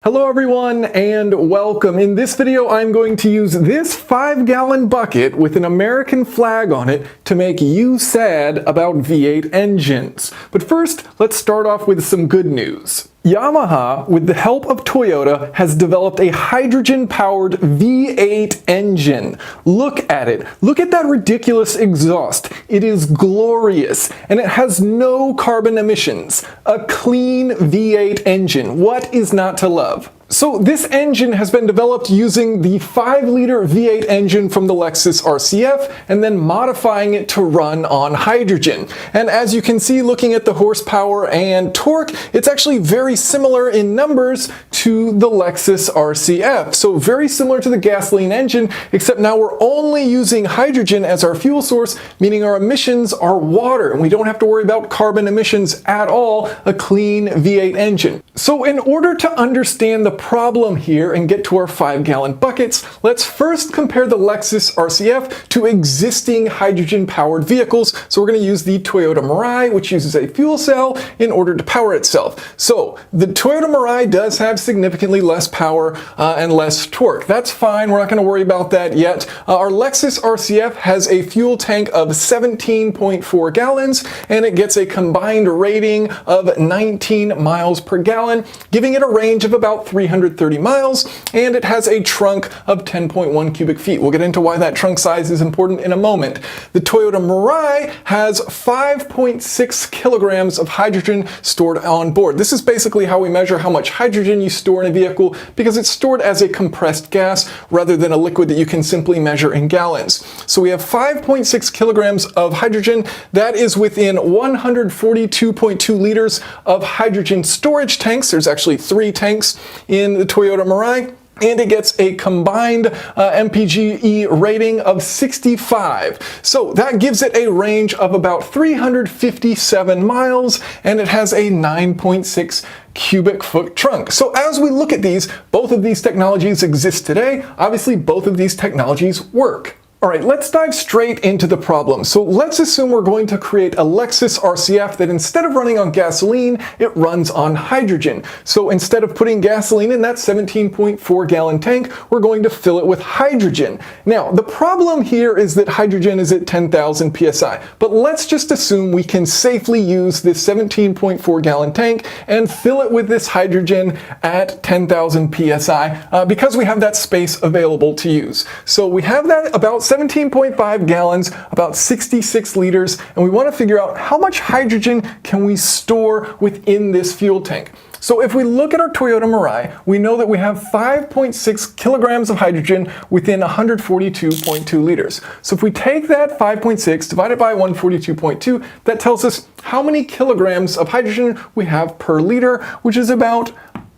Hello everyone and welcome. In this video I'm going to use this 5-gallon bucket with an American flag on it to make you sad about V8 engines. But first, let's start off with some good news. Yamaha, with the help of Toyota, has developed a hydrogen-powered V8 engine. Look at it. Look at that ridiculous exhaust. It is glorious, and it has no carbon emissions. A clean V8 engine. What is not to love? So this engine has been developed using the 5-liter V8 engine from the Lexus RCF and then modifying it to run on hydrogen. And as you can see, looking at the horsepower and torque, it's actually very similar in numbers to the Lexus RCF. So very similar to the gasoline engine, except now we're only using hydrogen as our fuel source, meaning our emissions are water, and we don't have to worry about carbon emissions at all, a clean V8 engine. So in order to understand the problem here and get to our 5-gallon buckets, let's first compare the Lexus RCF to existing hydrogen-powered vehicles. So we're going to use the Toyota Mirai, which uses a fuel cell in order to power itself. So the Toyota Mirai does have significantly less power and less torque. That's fine. We're not going to worry about that yet. Our Lexus RCF has a fuel tank of 17.4 gallons, and it gets a combined rating of 19 miles per gallon, giving it a range of about 330 miles, and it has a trunk of 10.1 cubic feet. We'll get into why that trunk size is important in a moment. The Toyota Mirai has 5.6 kilograms of hydrogen stored on board. This is basically how we measure how much hydrogen you store in a vehicle, because it's stored as a compressed gas rather than a liquid that you can simply measure in gallons. So we have 5.6 kilograms of hydrogen. That is within 142.2 liters of hydrogen storage tanks. There's actually 3 tanks in the Toyota Mirai, and it gets a combined MPGe rating of 65. So that gives it a range of about 357 miles, and it has a 9.6 cubic foot trunk. So as we look at these, both of these technologies exist today. Obviously, both of these technologies work. All right, let's dive straight into the problem. So let's assume we're going to create a Lexus RCF that instead of running on gasoline, it runs on hydrogen. So instead of putting gasoline in that 17.4 gallon tank, we're going to fill it with hydrogen. Now, the problem here is that hydrogen is at 10,000 psi, but let's just assume we can safely use this 17.4 gallon tank and fill it with this hydrogen at 10,000 psi because we have that space available to use. So we have that about 17.5 gallons, about 66 liters, and we want to figure out how much hydrogen can we store within this fuel tank. So if we look at our Toyota Mirai, we know that we have 5.6 kilograms of hydrogen within 142.2 liters. So if we take that 5.6 divided by 142.2, that tells us how many kilograms of hydrogen we have per liter, which is about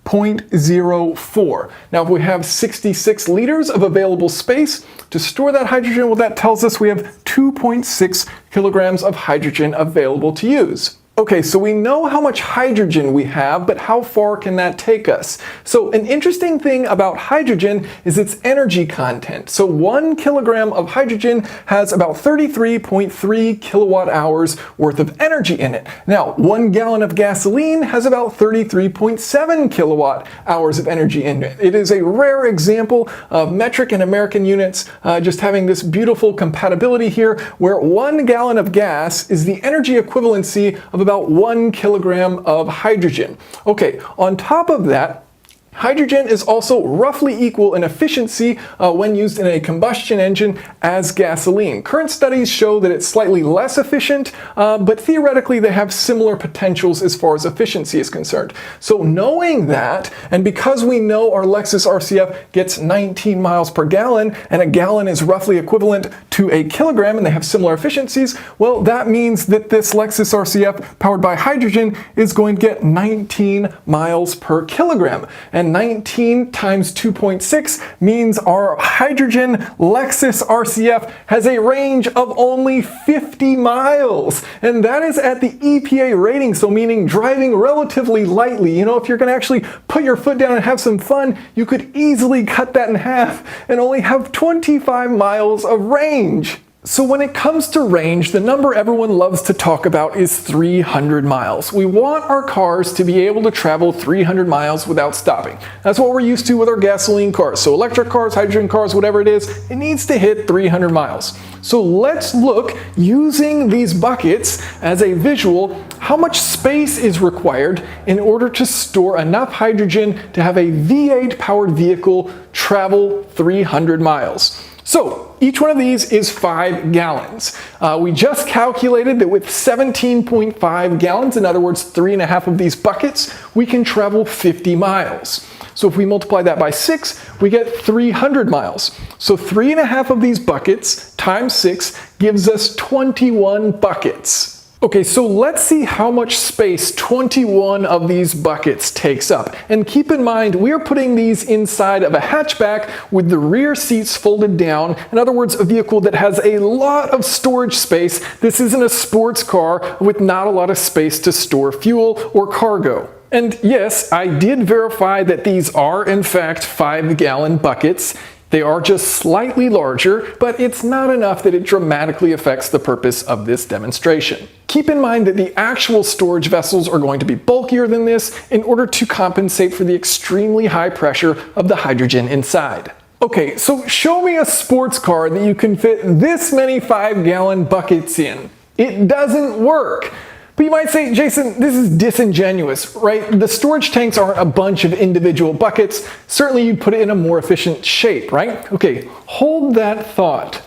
0.04. Now, if we have 66 liters of available space to store that hydrogen, well, that tells us we have 2.6 kilograms of hydrogen available to use. Okay, so we know how much hydrogen we have, but how far can that take us? So an interesting thing about hydrogen is its energy content. So 1 kilogram of hydrogen has about 33.3 kilowatt hours worth of energy in it. Now, 1 gallon of gasoline has about 33.7 kilowatt hours of energy in it. It is a rare example of metric and American units just having this beautiful compatibility here, where 1 gallon of gas is the energy equivalency of about 1 kilogram of hydrogen. Okay, on top of that, hydrogen is also roughly equal in efficiency when used in a combustion engine as gasoline. Current studies show that it's slightly less efficient, but theoretically they have similar potentials as far as efficiency is concerned. So knowing that, and because we know our Lexus RCF gets 19 miles per gallon, and a gallon is roughly equivalent to a kilogram, and they have similar efficiencies, well, that means that this Lexus RCF powered by hydrogen is going to get 19 miles per kilogram. And 19 times 2.6 means our hydrogen Lexus RCF has a range of only 50 miles. And that is at the EPA rating, so meaning driving relatively lightly. You know, if you're going to actually put your foot down and have some fun, you could easily cut that in half and only have 25 miles of range. So when it comes to range, the number everyone loves to talk about is 300 miles. We want our cars to be able to travel 300 miles without stopping. That's what we're used to with our gasoline cars. So electric cars, hydrogen cars, whatever it is, it needs to hit 300 miles. So let's look, using these buckets as a visual, how much space is required in order to store enough hydrogen to have a V8 powered vehicle travel 300 miles. So each one of these is 5 gallons. We just calculated that with 17.5 gallons, in other words, 3.5 of these buckets, we can travel 50 miles. So if we multiply that by 6, we get 300 miles. So 3.5 of these buckets times 6 gives us 21 buckets. Okay, so let's see how much space 21 of these buckets takes up. And keep in mind, we are putting these inside of a hatchback with the rear seats folded down. In other words, a vehicle that has a lot of storage space. This isn't a sports car with not a lot of space to store fuel or cargo. And yes, I did verify that these are in fact 5-gallon buckets. They are just slightly larger, but it's not enough that it dramatically affects the purpose of this demonstration. Keep in mind that the actual storage vessels are going to be bulkier than this in order to compensate for the extremely high pressure of the hydrogen inside. Okay, so show me a sports car that you can fit this many 5-gallon buckets in. It doesn't work. But you might say, Jason, this is disingenuous, right? The storage tanks aren't a bunch of individual buckets. Certainly you'd put it in a more efficient shape, right? Okay, hold that thought.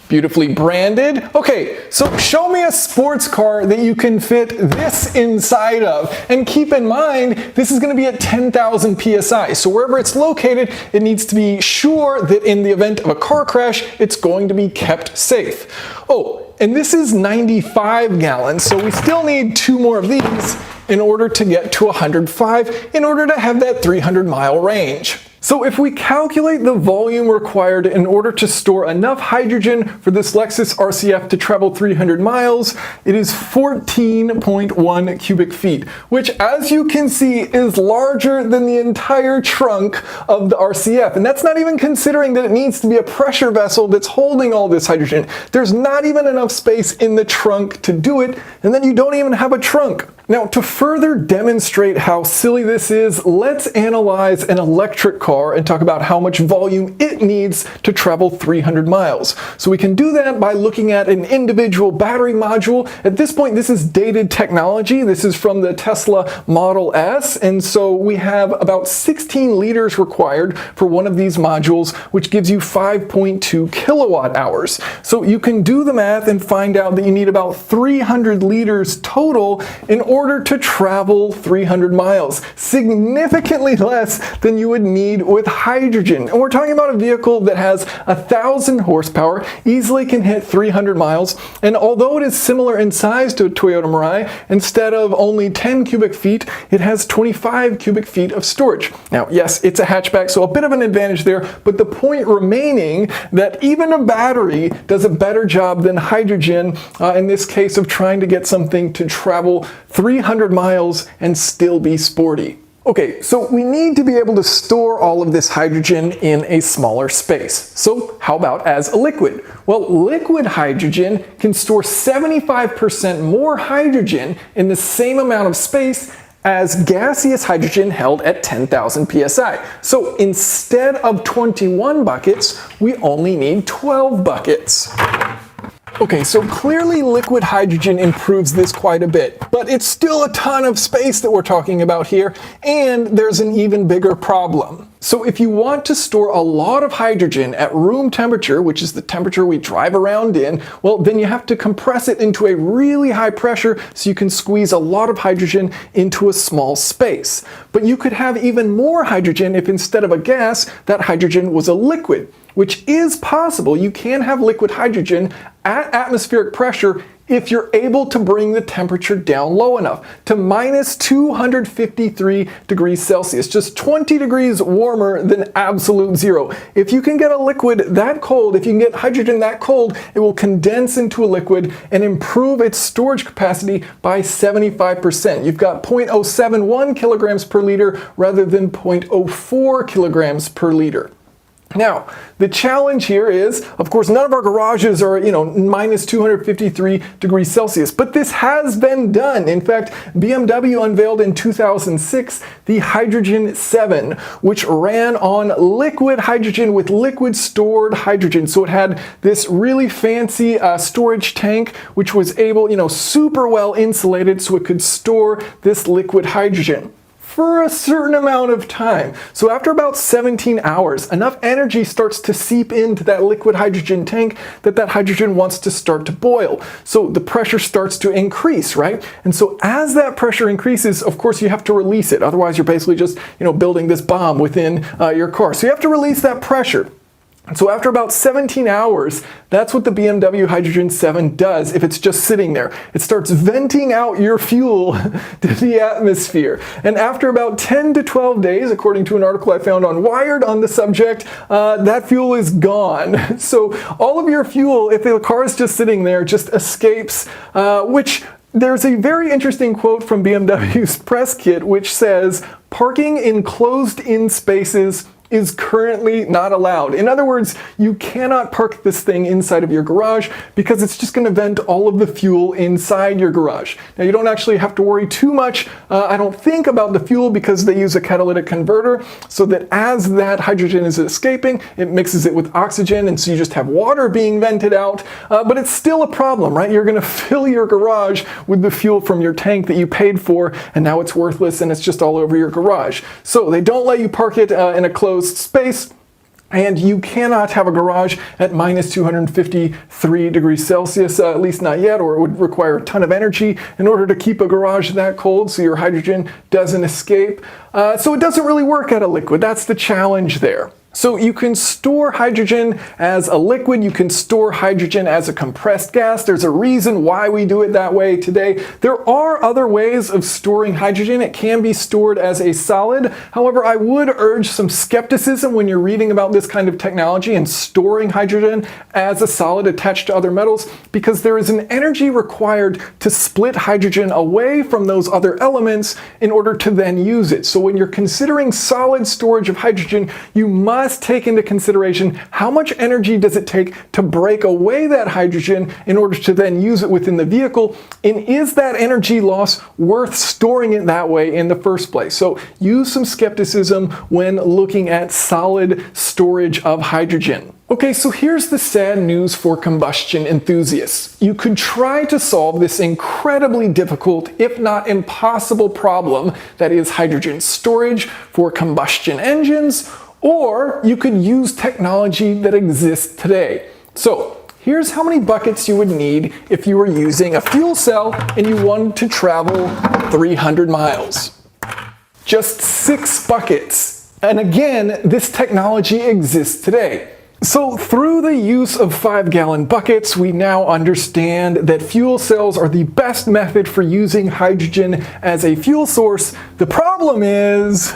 Beautifully branded. Okay, so show me a sports car that you can fit this inside of. And keep in mind, this is going to be at 10,000 PSI. So wherever it's located, it needs to be sure that in the event of a car crash, it's going to be kept safe. Oh, and this is 95 gallons, so we still need 2 more of these in order to get to 105 in order to have that 300-mile range. So if we calculate the volume required in order to store enough hydrogen for this Lexus RCF to travel 300 miles, it is 14.1 cubic feet, which as you can see is larger than the entire trunk of the RCF. And that's not even considering that it needs to be a pressure vessel that's holding all this hydrogen. There's not even enough space in the trunk to do it, and then you don't even have a trunk. Now, to further demonstrate how silly this is, let's analyze an electric car and talk about how much volume it needs to travel 300 miles. So we can do that by looking at an individual battery module. At this point, this is dated technology. This is from the Tesla Model S, and so we have about 16 liters required for one of these modules, which gives you 5.2 kilowatt hours. So you can do the math and find out that you need about 300 liters total in order to travel 300 miles, significantly less than you would need with hydrogen. And we're talking about a vehicle that has 1,000 horsepower, easily can hit 300 miles, and although it is similar in size to a Toyota Mirai, instead of only 10 cubic feet, it has 25 cubic feet of storage. Now, yes, it's a hatchback, so a bit of an advantage there, but the point remaining that even a battery does a better job than hydrogen in this case of trying to get something to travel 300 miles and still be sporty. Okay, so we need to be able to store all of this hydrogen in a smaller space. So how about as a liquid? Well, liquid hydrogen can store 75% more hydrogen in the same amount of space as gaseous hydrogen held at 10,000 psi. So instead of 21 buckets, we only need 12 buckets. Okay, so clearly liquid hydrogen improves this quite a bit, but it's still a ton of space that we're talking about here, and there's an even bigger problem. So if you want to store a lot of hydrogen at room temperature, which is the temperature we drive around in, well, then you have to compress it into a really high pressure so you can squeeze a lot of hydrogen into a small space. But you could have even more hydrogen if instead of a gas, that hydrogen was a liquid, which is possible. You can have liquid hydrogen at atmospheric pressure if you're able to bring the temperature down low enough to minus 253 degrees Celsius, just 20 degrees warmer than absolute zero. If you can get a liquid that cold, if you can get hydrogen that cold, it will condense into a liquid and improve its storage capacity by 75%. You've got 0.071 kilograms per liter rather than 0.04 kilograms per liter. Now, the challenge here is, of course, none of our garages are, minus 253 degrees Celsius, but this has been done. In fact, BMW unveiled in 2006 the Hydrogen 7, which ran on liquid hydrogen with liquid stored hydrogen. So it had this really fancy storage tank, which was able, super well insulated, so it could store this liquid hydrogen for a certain amount of time. So after about 17 hours, enough energy starts to seep into that liquid hydrogen tank that hydrogen wants to start to boil. So the pressure starts to increase, right? And so as that pressure increases, of course, you have to release it. Otherwise, you're basically just, building this bomb within your car. So you have to release that pressure. And so after about 17 hours, that's what the BMW Hydrogen 7 does if it's just sitting there. It starts venting out your fuel to the atmosphere. And after about 10 to 12 days, according to an article I found on Wired on the subject, that fuel is gone. So all of your fuel, if the car is just sitting there, just escapes, which there's a very interesting quote from BMW's press kit which says, "Parking in closed-in spaces is currently not allowed." In other words, you cannot park this thing inside of your garage because it's just going to vent all of the fuel inside your garage. Now, you don't actually have to worry too much, I don't think, about the fuel because they use a catalytic converter so that as that hydrogen is escaping, it mixes it with oxygen, and so you just have water being vented out. But it's still a problem, right? You're going to fill your garage with the fuel from your tank that you paid for, and now it's worthless and it's just all over your garage. So they don't let you park it in a closed space, and you cannot have a garage at minus 253 degrees Celsius, at least not yet, or it would require a ton of energy in order to keep a garage that cold so your hydrogen doesn't escape. So it doesn't really work at a liquid. That's the challenge there. So you can store hydrogen as a liquid, you can store hydrogen as a compressed gas. There's a reason why we do it that way today. There are other ways of storing hydrogen. It can be stored as a solid. However, I would urge some skepticism when you're reading about this kind of technology and storing hydrogen as a solid attached to other metals, because there is an energy required to split hydrogen away from those other elements in order to then use it. So when you're considering solid storage of hydrogen, you must take into consideration how much energy does it take to break away that hydrogen in order to then use it within the vehicle, and is that energy loss worth storing it that way in the first place? So use some skepticism when looking at solid storage of hydrogen. Okay, so here's the sad news for combustion enthusiasts. You could try to solve this incredibly difficult, if not impossible problem that is hydrogen storage for combustion engines, or you could use technology that exists today. So here's how many buckets you would need if you were using a fuel cell and you wanted to travel 300 miles. Just 6 buckets. And again, this technology exists today. So through the use of 5-gallon buckets, we now understand that fuel cells are the best method for using hydrogen as a fuel source. The problem is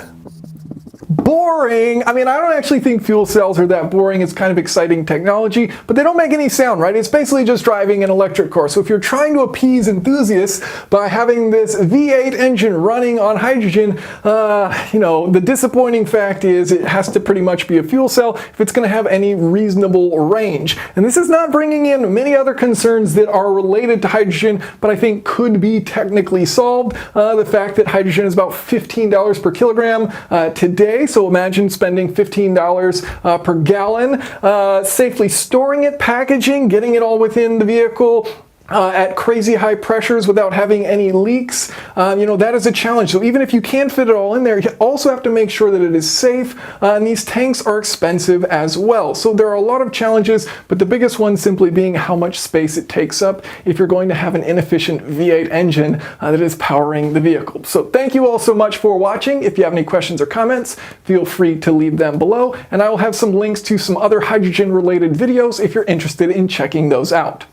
boring. I mean, I don't actually think fuel cells are that boring. It's kind of exciting technology, but they don't make any sound, right? It's basically just driving an electric car. So if you're trying to appease enthusiasts by having this V8 engine running on hydrogen, the disappointing fact is it has to pretty much be a fuel cell if it's going to have any reasonable range. And this is not bringing in many other concerns that are related to hydrogen, but I think could be technically solved. The fact that hydrogen is about $15 per kilogram today. So imagine spending $15 per gallon, safely storing it, packaging, getting it all within the vehicle, at crazy high pressures without having any leaks. That is a challenge. So even if you can fit it all in there, you also have to make sure that it is safe, and these tanks are expensive as well. So there are a lot of challenges, but the biggest one simply being how much space it takes up if you're going to have an inefficient V8 engine that is powering the vehicle. So thank you all so much for watching. If you have any questions or comments, feel free to leave them below, and I will have some links to some other hydrogen related videos if you're interested in checking those out.